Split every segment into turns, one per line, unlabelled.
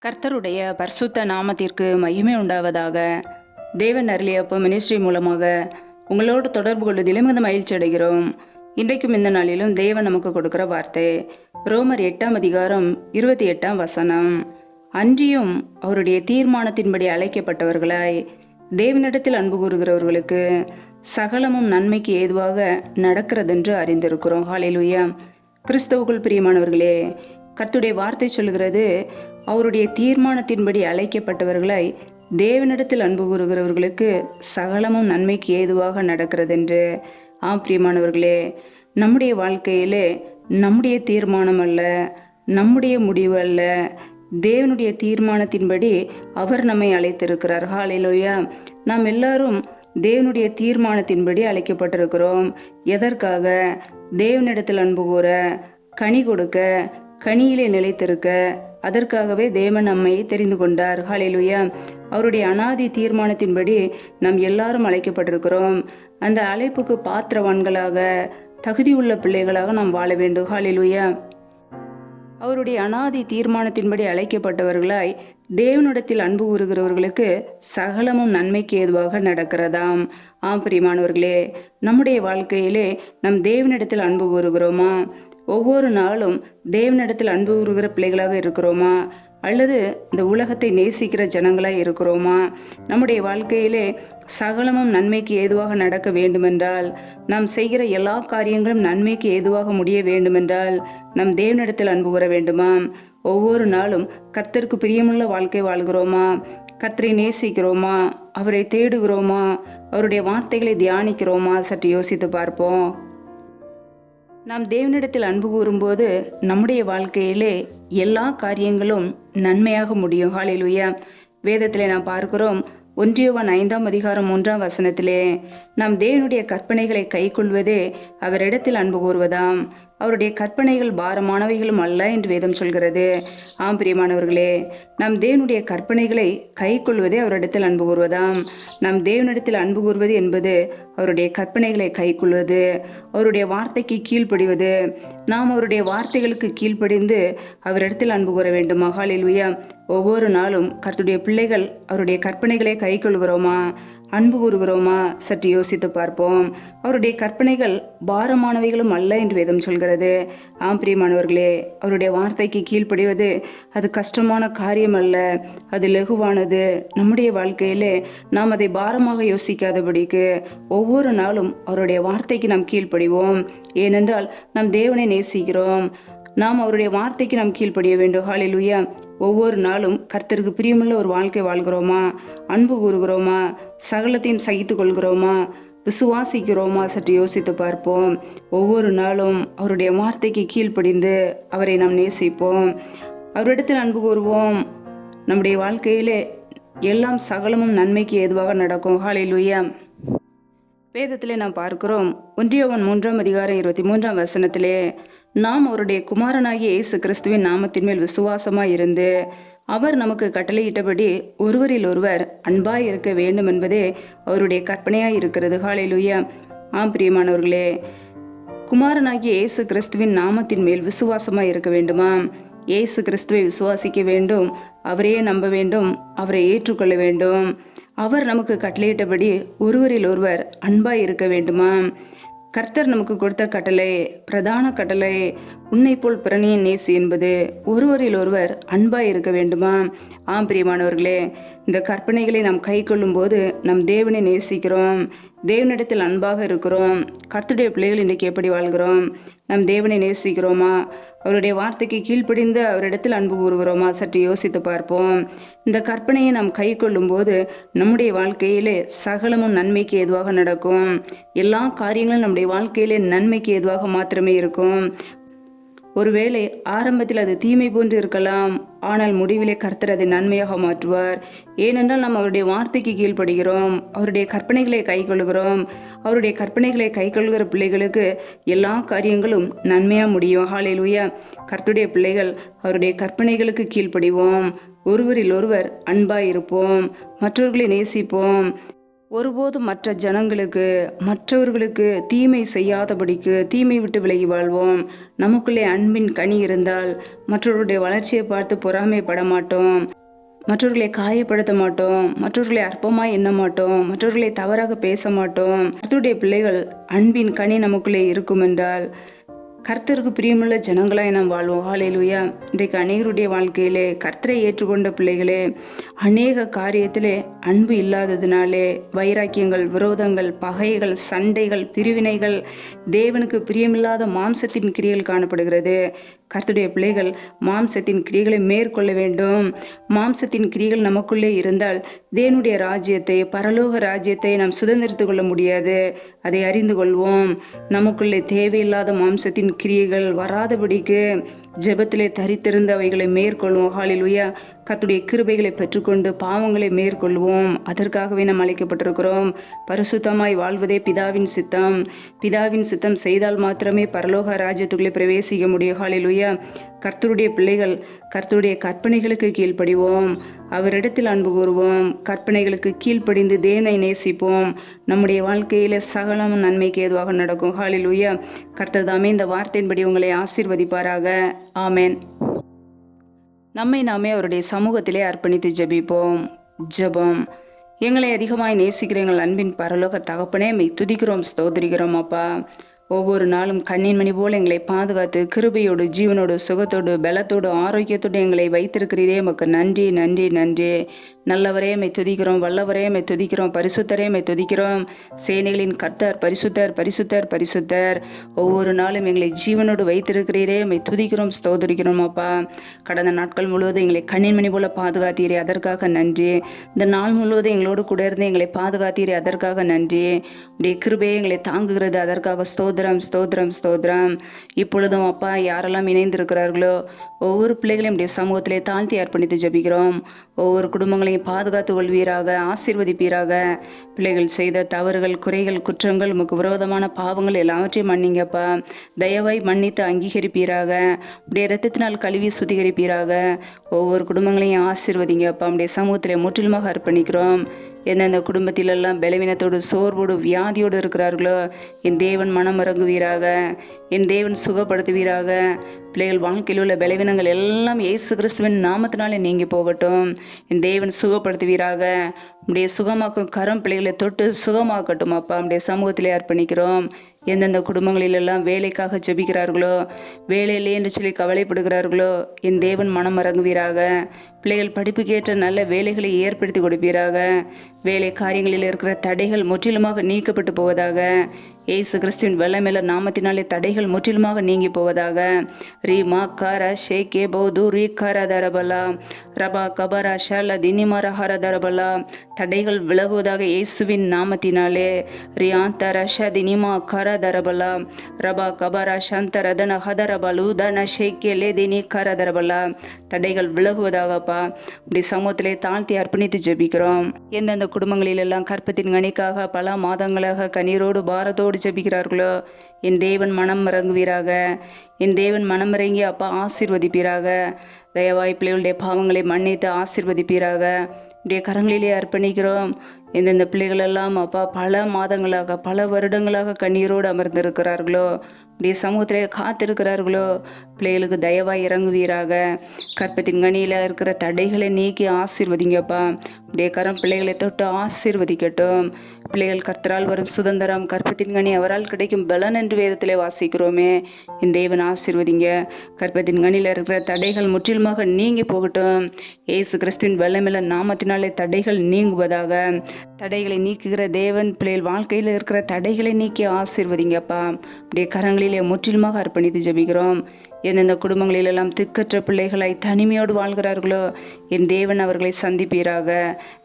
கர்த்தருடைய பரிசுத்த நாமத்திற்கு மகிமை உண்டாவதாக. தேவன் அருளியப்ப மினிஸ்ட்ரி மூலமாக உங்களோடு தொடர்பு கொள்வதிலும் மிகுந்த மகிழ்ச்சி அடைகிறோம். இன்றைக்கும் இந்த நாளிலும் தேவன் நமக்கு கொடுக்கிற வார்த்தை ரோமர் 8ஆம் அதிகாரம் 28ஆம் வசனம். அன்றியும் அவருடைய தீர்மானத்தின்படி அழைக்கப்பட்டவர்களாய் தேவனிடத்தில் அன்பு கூறுகிறவர்களுக்கு சகலமும் நன்மைக்கு ஏதுவாக நடக்கிறதென்று அறிந்திருக்கிறோம். ஹல்லேலூயா. கிறிஸ்தவுக்குள் பிரியமானவர்களே, கர்த்தருடைய வார்த்தை சொல்கிறது, அவருடைய தீர்மானத்தின்படி அழைக்கப்பட்டவர்களாய் தேவனிடத்தில் அன்பு கூறுகிறவர்களுக்கு சகலமும் நன்மைக்கு ஏதுவாக நடக்கிறதென்று. பிரியமானவர்களே, நம்முடைய வாழ்க்கையிலே நம்முடைய தீர்மானம் அல்ல, நம்முடைய முடிவு அல்ல, தேவனுடைய தீர்மானத்தின்படி அவர் நம்மை அழைத்திருக்கிறார். ஹல்லேலூயா. நாம் எல்லாரும் தேவனுடைய தீர்மானத்தின்படி அழைக்கப்பட்டிருக்கிறோம். எதற்காக? தேவனிடத்தில் அன்பு கூற, கனி கொடுக்க, கனியிலே நிலைத்திருக்க. அதற்காகவே தேவன் நம்மை தெரிந்து கொண்டார். ஹல்லேலூயா. அவருடைய அனாதி தீர்மானத்தின்படி நாம் எல்லாரும் அழைக்கப்பட்டிருக்கிறோம். அந்த அழைப்புக்கு பாத்திரவான்களாக, தகுதியுள்ள பிள்ளைகளாக நாம் வாழ வேண்டும். ஹல்லேலூயா. அவருடைய அனாதி தீர்மானத்தின்படி அழைக்கப்பட்டவர்களாய் தேவனிடத்தில் அன்பு கூறுகிறவர்களுக்கு சகலமும் நன்மைக்கு ஏதுவாக நடக்கிறதாம். பிரியமானவர்களே, நம்முடைய வாழ்க்கையிலே நம் தேவனிடத்தில் அன்பு கூறுகிறோமா? ஒவ்வொரு நாளும் தேவனிடத்தில் அன்பு கூறுகிற பிள்ளைகளாக இருக்கிறோமா? அல்லது இந்த உலகத்தை நேசிக்கிற ஜனங்களாய் இருக்கிறோமா? நம்முடைய வாழ்க்கையிலே சகலமும் நன்மைக்கு ஏதுவாக நடக்க வேண்டுமென்றால், நாம் செய்கிற எல்லா காரியங்களும் நன்மைக்கு ஏதுவாக முடிய வேண்டுமென்றால் நம் தேவனிடத்தில் அன்பு கூற வேண்டுமா? ஒவ்வொரு நாளும் கர்த்தருக்கு பிரியமுள்ள வாழ்க்கை வாழ்கிறோமா? கர்த்தரை நேசிக்கிறோமா? அவரை தேடுகிறோமா? அவருடைய வார்த்தைகளை தியானிக்கிறோமா? சற்று யோசித்து பார்ப்போம். நாம் தேவனிடத்தில் அன்பு கூறும்போது நம்முடைய வாழ்க்கையிலே எல்லா காரியங்களும் நன்மையாக முடியும். ஹல்லேலூயா. வேதத்திலே நாம் பார்க்கிறோம், 1 யோவான் 5ஆம் அதிகாரம் 3ஆம் வசனத்திலே, நாம் தேவனுடைய கற்பனைகளை கைக்கொள்வதே அவரிடத்தில் அன்பு கூறுவதாம். அவருடைய கற்பனைகள் பாரமானவைகளும் அல்ல என்று வேதம் சொல்கிறது. பிரியமானவர்களே, நாம் தேவனுடைய கற்பனைகளை கைக்கொள்வதே அவரிடத்தில் அன்பு கூறுவதாம். நாம் தேவனிடத்தில் அன்பு கூறுவது என்பது அவருடைய கற்பனைகளை கைக்கொள்வது, அவருடைய வார்த்தைக்கு கீழ்ப்படிவது. நாம் அவருடைய வார்த்தைகளுக்கு கீழ்ப்படிந்து அவரிடத்தில் அன்பு கூற வேண்டுமா? ஹல்லேலூயா. ஒவ்வொரு நாளும் கர்த்தருடைய பிள்ளைகள் அவருடைய கற்பனைகளை கைக்கொள்கிறோமா? அன்பு கூறுகிறோமா? சற்று யோசித்து பார்ப்போம். அவருடைய கற்பனைகள் பாரமானவைகளும் அல்ல என்று வேதம் சொல்கிறது. பிரியமானவர்களே, அவருடைய வார்த்தைக்கு கீழ்ப்படிவது அது கஷ்டமான காரியம் அல்ல, அது லகுவானது. நம்முடைய வாழ்க்கையிலே நாம் அதை பாரமாக யோசிக்காதபடிக்கு ஒவ்வொரு நாளும் அவருடைய வார்த்தைக்கு நாம் கீழ்ப்படிவோம். ஏனென்றால் நாம் தேவனை நேசிக்கிறோம். நாம் அவருடைய வார்த்தைக்கு நாம் கீழ்ப்படிய வேண்டும். ஹல்லேலூயா. ஒவ்வொரு நாளும் கர்த்தருக்கு பிரியமுள்ள ஒரு வாழ்க்கை வாழ்கிறோமா? அன்பு கூறுகிறோமா? சகலத்தையும் சகித்து கொள்கிறோமா? விசுவாசிக்கிறோமா? சற்று யோசித்து பார்ப்போம். ஒவ்வொரு நாளும் அவருடைய வார்த்தைக்கு கீழ்ப்படிந்து அவரை நாம் நேசிப்போம். அவரிடத்தில் அன்பு கூறுவோம். நம்முடைய வாழ்க்கையிலே எல்லாம் சகலமும் நன்மைக்கு ஏதுவாக நடக்கும். ஹல்லேலூயா. வேதத்திலே நாம் பார்க்கிறோம், 1 யோவான் 3ஆம் அதிகாரம் 23ஆம் வசனத்திலே, நாம் அவருடைய குமாரனாகிய இயேசு கிறிஸ்துவின் நாமத்தின் மேல் விசுவாசமாய் இருந்து அவர் நமக்கு கட்டளையிட்டபடி ஒருவரில் ஒருவர் அன்பாய் இருக்க வேண்டும் என்பதே அவருடைய கற்பனையாய் இருக்கிறது. ஹல்லேலூயா. பிரியமானவர்களே, குமாரனாகிய இயேசு கிறிஸ்துவின் நாமத்தின் மேல் விசுவாசமாய் இருக்க வேண்டுமா? இயேசு கிறிஸ்துவை விசுவாசிக்க வேண்டும், அவரையே நம்ப வேண்டும், அவரை ஏற்றுக்கொள்ள வேண்டும். அவர் நமக்கு கட்டளையிட்டபடி ஒருவரில் ஒருவர் அன்பாய் இருக்க வேண்டுமா? கர்த்தர் நமக்கு கொடுத்த கட்டளை, பிரதான கட்டளை, உன்னை போல் பிறனியை நேசி என்பது ஒருவரில் ஒருவர் அன்பாய் இருக்க வேண்டுமா? பிரியமானவர்களே, இந்த கற்பனைகளை நாம் கை கொள்ளும் போது நம் தேவனை நேசிக்கிறோம், தேவனிடத்தில் அன்பாக இருக்கிறோம். கர்த்தருடைய பிள்ளைகள் இன்றைக்கு எப்படி வாழ்கிறோம்? நம் தேவனை நேசிக்கிறோமா? அவருடைய வார்த்தைக்கு கீழ்ப்படிந்து அவரிடத்தில் அன்பு கூறுகிறோமா? சற்று யோசித்து பார்ப்போம். இந்த கற்பனையை நாம் கை கொள்ளும் போது நம்முடைய வாழ்க்கையிலே சகலமும் நன்மைக்கு ஏதுவாக நடக்கும். எல்லா காரியங்களும் நம்முடைய வாழ்க்கையிலே நன்மைக்கு ஏதுவாக மாத்திரமே இருக்கும். ஒருவேளை ஆரம்பத்தில் அது தீமை போன்று இருக்கலாம், ஆனால் முடிவிலே கர்த்தர் அதை நன்மையாக மாற்றுவார். ஏனென்றால் நாம் அவருடைய வார்த்தைக்கு கீழ்ப்படுகிறோம், அவருடைய கற்பனைகளை கைக்கொள்கிறோம். அவருடைய கற்பனைகளை கைக்கொள்கிற பிள்ளைகளுக்கு எல்லா காரியங்களும் நன்மையாக முடியும். ஹல்லேலூயா. கர்த்தருடைய பிள்ளைகள் அவருடைய கற்பனைகளுக்கு கீழ்ப்படிவோம், ஒருவரில் ஒருவர் அன்பாய் இருப்போம், மற்றவர்களை நேசிப்போம். ஒருபோதும் மற்ற ஜனங்களுக்கு மற்றவர்களுக்கு தீமை செய்யாதபடிக்கு தீமை விட்டு விலகி வாழ்வோம். நமக்குள்ளே அன்பின் கனி இருந்தால் மற்றவர்களுடைய வளர்ச்சியை பார்த்து பொறாமைப்பட மாட்டோம். மற்றவர்களை காயப்படுத்த மாட்டோம். மற்றவர்களை அற்பமாய் எண்ண மாட்டோம். மற்றவர்களை தவறாக பேச மாட்டோம். கர்த்தருடைய பிள்ளைகள் அன்பின் கனி நமக்குள்ளே இருக்கும் என்றால் கர்த்தருக்கு பிரியமுள்ள ஜனங்களாய் நாம் வாழ்வோம். ஹல்லேலூயா. இன்றைக்கு அநேகருடைய வாழ்க்கையிலே கர்த்தரை ஏற்றுக்கொண்ட பிள்ளைகளே அநேக காரியத்திலே அன்பு இல்லாததினாலே வைராக்கியங்கள், விரோதங்கள், பகைகள், சண்டைகள், பிரிவினைகள், தேவனுக்கு பிரியமில்லாத மாம்சத்தின் கிரியைகள் காணப்படுகிறது. கர்த்தருடைய பிள்ளைகள் மாம்சத்தின் கிரியைகளை மேற்கொள்ள வேண்டும். மாம்சத்தின் கிரியைகள் நமக்குள்ளே இருந்தால் தேவனுடைய ராஜ்யத்தை, பரலோக ராஜ்யத்தை நாம் சுதந்திரித்து கொள்ள முடியாது. அதை அறிந்து கொள்வோம். நமக்குள்ளே தேவையில்லாத மாம்சத்தின் கிரியைகள் வராதபடிக்கு ஜெபத்திலே தரித்திருந்த அவைகளை மேற்கொள்வோம். ஹல்லேலூயா. கர்த்தருடைய கிருபைகளை பெற்றுக்கொண்டு பாவங்களை மேற்கொள்வோம். அதற்காகவே நாம் அழைக்கப்பட்டிருக்கிறோம். பரிசுத்தமாய் வாழ்வதே பிதாவின் சித்தம். பிதாவின் சித்தம் செய்தால் மாத்திரமே பரலோக ராஜ்யத்துக்குள்ளே பிரவேசிக்க முடியும். ஹல்லேலூயா. கர்த்தருடைய பிள்ளைகள் கர்த்தருடைய கற்பனைகளுக்கு கீழ்ப்படிவோம். அவரிடத்தில் அன்பு கூறுவோம். கற்பனைகளுக்கு கீழ்ப்படிந்து தேவனை நேசிப்போம். நம்முடைய வாழ்க்கையில சகலமும் நன்மைக்கு ஏதுவாக நடக்கும். ஹல்லேலூயா. கர்த்தர் தாமே இந்த வார்த்தையின்படி உங்களை ஆசீர்வதிப்பாராக. ஆமென். நம்மை நாமே அவருடைய சமூகத்திலே அர்ப்பணித்து ஜெபிப்போம். ஜெபம். எங்களை அதிகமாய் நேசிக்கிற எங்கள் அன்பின் பரலோக தகப்பனே, மெய் துதிக்கிறோம், ஸ்தோத்திரிக்கிறோம் அப்பா. ஒவ்வொரு நாளும் கண்ணின் மணி போல் எங்களை பாதுகாத்து கிருபையோடு, ஜீவனோடு, சுகத்தோடு, பலத்தோடு, ஆரோக்கியத்தோடு எங்களை வைத்திருக்கிறீரே. உமக்கு நன்றி, நன்றி, நன்றி. நல்லவரே மை துதிக்கிறோம். வல்லவரே மை துதிக்கிறோம். பரிசுத்தரே மை துதிக்கிறோம். சேனைகளின் கர்த்தர் பரிசுத்தர், பரிசுத்தர், பரிசுத்தர். ஒவ்வொரு நாளும் எங்களை ஜீவனோடு வைத்திருக்கிறீரே. மை துதிக்கிறோம், ஸ்தோத்திரிக்கிறோம் அப்பா. கடந்த நாட்கள் முழுவதும் எங்களை கண்ணின் மணி போல பாதுகாத்தீரே, அதற்காக நன்றி. இந்த நாள் முழுவதும் எங்களோடு கூட இருந்து எங்களை பாதுகாத்தீரே, அதற்காக நன்றி. உடைய கிருபையை எங்களை தாங்குகிறது, அதற்காக ஸ்தோத்திரம், ஸ்தோத்திரம், ஸ்தோத்திரம். இப்பொழுதும் அப்பா, யாரெல்லாம் இணைந்திருக்கிறார்களோ ஒவ்வொரு பிள்ளைகளையும் உடைய சமூகத்திலே தாழ்த்தி அர்ப்பணித்து ஜெபிக்கிறோம். ஒவ்வொரு குடும்பங்களையும் பாதுகாத்து கொள்வீராக, ஆசீர்வதிப்பீராக. பிள்ளைகள் செய்த தவறுகள், குறைகள், குற்றங்கள், உமக்கு விரோதமான பாவங்கள் எல்லாவற்றையும் மன்னிங்கப்பா. தயவாய் மன்னித்து அங்கீகரிப்பீராக. உடைய இரத்தத்தினால் கழுவி சுத்திகரிப்பீராக. ஒவ்வொரு குடும்பங்களையும் ஆசீர்வதிங்கப்பா. உடைய சமூகத்திலே முற்றிலுமாக அர்ப்பணிக்கிறோம். எந்தெந்த குடும்பத்திலெல்லாம் பலவீனத்தோடு, சோர்வோடு, வியாதியோடு இருக்கிறார்களோ என் தேவன் மனம் இறங்குவீராக. என் தேவன் சுகப்படுத்துவீராக. பிள்ளைகள் வாழ்க்கையில் உள்ள பலவீனங்கள் எல்லாம் இயேசு கிறிஸ்துவின் நாமத்தினாலே நீங்கி போகட்டும். என் தேவன் சுகப்படுத்துவீராக. உடைய சுகமாக்கும் கரம் பிள்ளைகளை தொட்டு சுகமாக்கட்டும் அப்பா. உடைய சமூகத்திலே அர்ப்பணிக்கிறோம். எந்தெந்த குடும்பங்களிலெல்லாம் வேலைக்காக ஜெபிக்கிறார்களோ, வேலையிலே என்று சொல்லி கவலைப்படுகிறார்களோ என் தேவன் மனம் இறங்குவீராக. பிள்ளைகள் படிப்புக்கேற்ற நல்ல வேலைகளை ஏற்படுத்தி கொடுப்பீராக. வேலை காரியங்களில் இருக்கிற தடைகள் முற்றிலுமாக நீக்கப்பட்டு போவதாக. இயேசு கிறிஸ்துவின் வல்லமையுள்ள நாமத்தினாலே தடைகள் முற்றிலுமாக நீங்கி போவதாக. ரீமா கார ஷேகே பௌது ரீ கார தரபலா ரபா கபரா ஷால தினிமர ஹர தரபலா. தடைகள் விலகுவதாக இயேசுவின் நாமத்தினாலே. ரியாந்த ரஷ தினிமா கர தரபலா ரபா கபரா சந்த ரதன ஹதரபலு தன ஷேகே லே தினி கர தரபலா. தடைகள் விலகுவதாகப்பா. இப்படி சமூகத்திலே தாழ்த்தி அர்ப்பணித்து ஜெபிக்கிறோம். எந்தெந்த குடும்பங்களிலெல்லாம் கற்பத்தின் கனிக்காக பல மாதங்களாக கண்ணீரோடு பாரத்தோடு ஜெபிக்கிறார்களோ என் தேவன் மனம் இறங்குவீராக. என் தேவன் மனம் இறங்கி அப்பா ஆசீர்வதிப்பீராக. தயவாய் பிள்ளைகளுடைய பாவங்களை மன்னித்து ஆசீர்வதிப்பீராக. இப்படிய கரங்களிலே அர்ப்பணிக்கிறோம். எந்தெந்த பிள்ளைகள் எல்லாம் அப்பா பல மாதங்களாக பல வருடங்களாக கண்ணீரோடு அமர்ந்திருக்கிறார்களோ, இப்படிய சமூகத்திலே காத்திருக்கிறார்களோ பிள்ளைகளுக்கு தயவாய் இறங்குவீராக. கற்பத்தின் கனியில் இருக்கிற தடைகளை நீக்கி ஆசீர்வதிங்கப்பா. இப்படிய கரம் பிள்ளைகளை தொட்டு ஆசீர்வதிக்கட்டும். பிள்ளைகள் கர்த்தரால் வரும் சுதந்திரம், கற்பத்தின் கனி அவரால் கிடைக்கும் பலன் என்று வேதத்திலே வாசிக்கிறோமே. என் தேவன் ஆசீர்வதிங்க. கற்பத்தின் கனியில் இருக்கிற தடைகள் முற்றிலுமாக நீங்கி போகட்டும். இயேசு கிறிஸ்துவின் வல்லமையுள்ள நாமத்தினாலே தடைகள் நீங்குவதாக. தடைகளை நீக்குகிற தேவன் பிள்ளைகள் வாழ்க்கையில் இருக்கிற தடைகளை நீக்கி ஆசீர்வதிங்கப்பா. அப்படியே கரங்களிலே முற்றிலுமாக அர்ப்பணித்து ஜெபிக்கிறோம். எந்தெந்த குடும்பங்களிலெல்லாம் திக்கற்ற பிள்ளைகளாய் தனிமையோடு வாழ்கிறார்களோ என் தேவன் அவர்களை சந்திப்பீராக.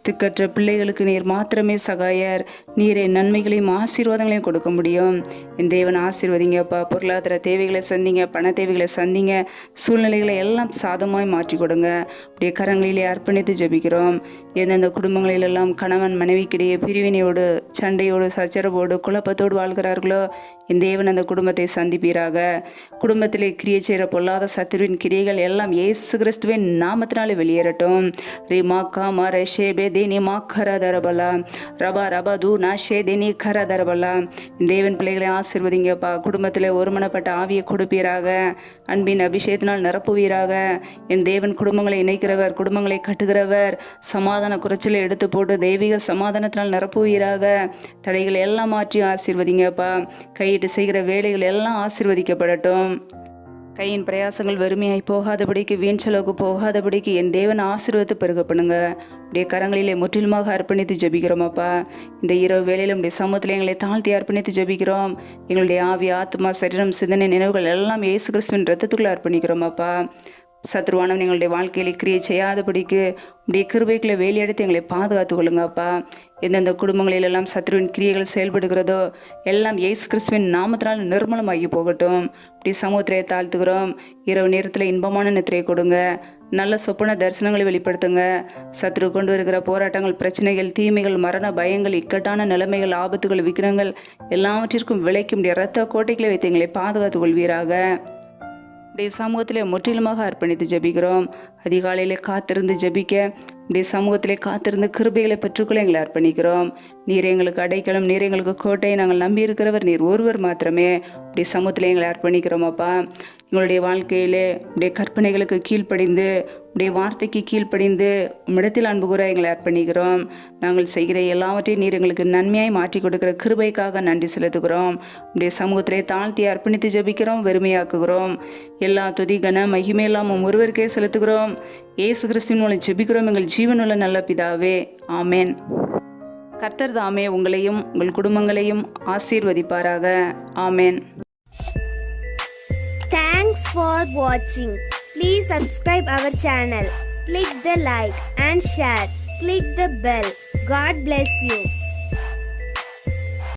திக்கற்ற பிள்ளைகளுக்கு நீர் மாத்திரமே சகாயர். நீரே நன்மைகளையும் ஆசீர்வாதங்களையும் கொடுக்க முடியும். என் தேவன் ஆசீர்வதிங்கப்பா. பொருளாதார தேவைகளை சந்திங்க, பண தேவைகளை சந்திங்க, சூழ்நிலைகளை எல்லாம் சாதமாய் மாற்றி கொடுங்க. அப்படியே கரங்களிலே அர்ப்பணித்து ஜெபிக்கிறோம். எந்தெந்த குடும்பங்களிலெல்லாம் கணவன் மனைவிக்கிடையே பிரிவினையோடு, சண்டையோடு, சச்சரவோடு, குழப்பத்தோடு வாழ்கிறார்களோ என் தேவன் அந்த குடும்பத்தை சந்திப்பீராக. குடும்பத்திலே கிரியை செய்கிற பொல்லாத சத்துருவின் கிரியைகள் எல்லாம் இயேசு கிறிஸ்துவின் நாமத்தினாலே வெளியேறட்டும். ரிமா காமா ரஷே பெதினி மா கரதரபலா ரபா ரபா தூ நாஷே தினி கரதரபலா. தேவன் பிள்ளைகளை ஆசீர்வதிங்கப்பா. குடும்பத்தில் ஒருமனப்பட்ட ஆவியை கொடுப்பீராக. அன்பின் அபிஷேகத்தினால் நிரப்புவீராக. என் தேவன் குடும்பங்களை இணைக்கிறவர், குடும்பங்களை கட்டுகிறவர். சமாதான குறைச்சலை எடுத்து போட்டு தெய்வீக சமாதானத்தினால் நிரப்புவீராக. தடைகளை எல்லாம் மாற்றி ஆசீர்வதிங்கப்பா. கையிட்டு செய்கிற வேலைகள் எல்லாம் ஆசீர்வதிக்கப்படட்டும். கையின் பிரயாசங்கள் வறுமையாய் போகாதபடிக்கு, வீண் செலவுக்கு போகாதபடிக்கு என் தேவன் ஆசீர்வாதத்தை பெருக பண்ணுங்க. உடைய கரங்களிலே முற்றிலுமாக அர்ப்பணித்து ஜெபிக்கிறோமாப்பா. இந்த இரவு வேளையில உடைய சமூகத்தில் எங்களை தாழ்த்தி அர்ப்பணித்து ஜெபிக்கிறோம். எங்களுடைய ஆவி, ஆத்மா, சரீரம், சிந்தனை, நினைவுகள் எல்லாம் இயேசு கிறிஸ்துவின் இரத்தத்துக்குள்ள அர்ப்பணிக்கிறோமாப்பா. சத்ருவானவன் எங்களுடைய வாழ்க்கையில் கிரியை செய்யாதபடிக்கு உடைய கிருபைக்குள்ள வேலையெடுத்து எங்களை பாதுகாத்து கொள்ளுங்கப்பா. எந்தெந்த குடும்பங்களிலெல்லாம் சத்ருவின் கிரியைகள் செயல்படுகிறதோ எல்லாம் இயேசு கிறிஸ்துவின் நாமத்தினால் நிர்மலமாகி போகட்டும். இப்படி சமூகத்திலே தாழ்த்துகிறோம். இரவு நேரத்தில் இன்பமான நித்திரையை கொடுங்க. நல்ல சொப்பன தரிசனங்களை வெளிப்படுத்துங்க. சத்ரு கொண்டு வருகிற போராட்டங்கள், பிரச்சனைகள், தீமைகள், மரண பயங்கள், இக்கட்டான நிலைமைகள், ஆபத்துகள், விக்னங்கள் எல்லாவற்றிற்கும் விளைக்கும் முடிய இரத்த கோட்டைகளை வைத்து எங்களை பாதுகாத்து கொள்வீராக. உடைய சமூகத்திலே முற்றிலுமாக அர்ப்பணித்து ஜெபிக்கிறோம். அதிகாலையிலே காத்திருந்து ஜெபிக்க உடைய சமூகத்திலே காத்திருந்து கிருபைகளை பெற்றுக்கொள்ள எங்களை அர்ப்பணிக்கிறோம். நீர் எங்களுக்கு அடைக்கலம், நீர் எங்களுக்கு கோட்டை, நாங்கள் நம்பி இருக்கிறவர் நீர் ஒருவர் மாத்திரமே. உடைய சமூகத்திலே எங்களை அர்ப்பணிக்கிறோமாப்பா. எங்களுடைய வாழ்க்கையிலே உடைய கற்பனைகளுக்கு கீழ்ப்படிந்து, உடைய வார்த்தைக்கு கீழ்ப்படிந்து உம்மிடத்தில் அன்பு கூற எங்களை அர்ப்பணிக்கிறோம். நாங்கள் செய்கிற எல்லாவற்றையும் நீர் எங்களுக்கு நன்மையாய் மாற்றி கொடுக்கிற கிருபைக்காக நன்றி செலுத்துகிறோம். உடைய சமூகத்திலே தாழ்த்தி அர்ப்பணித்து ஜெபிக்கிறோம், வெறுமையாக்குகிறோம். எல்லா துதி கன மகிமையெல்லாம் ஒருவருக்கே செலுத்துகிறோம். இயேசு கிறிஸ்துவின் மூலம் ஜெபிக்கிறோம் எங்கள் ஜீவனுள்ள நல்ல பிதாவே, ஆமேன். கர்த்தர் தாமே உங்களையும் உங்கள் குடும்பங்களையும் ஆசீர்வதிப்பாராக. ஆமேன்.
Thanks for watching. Please subscribe our channel. Click the like and share. Click the bell. God bless you.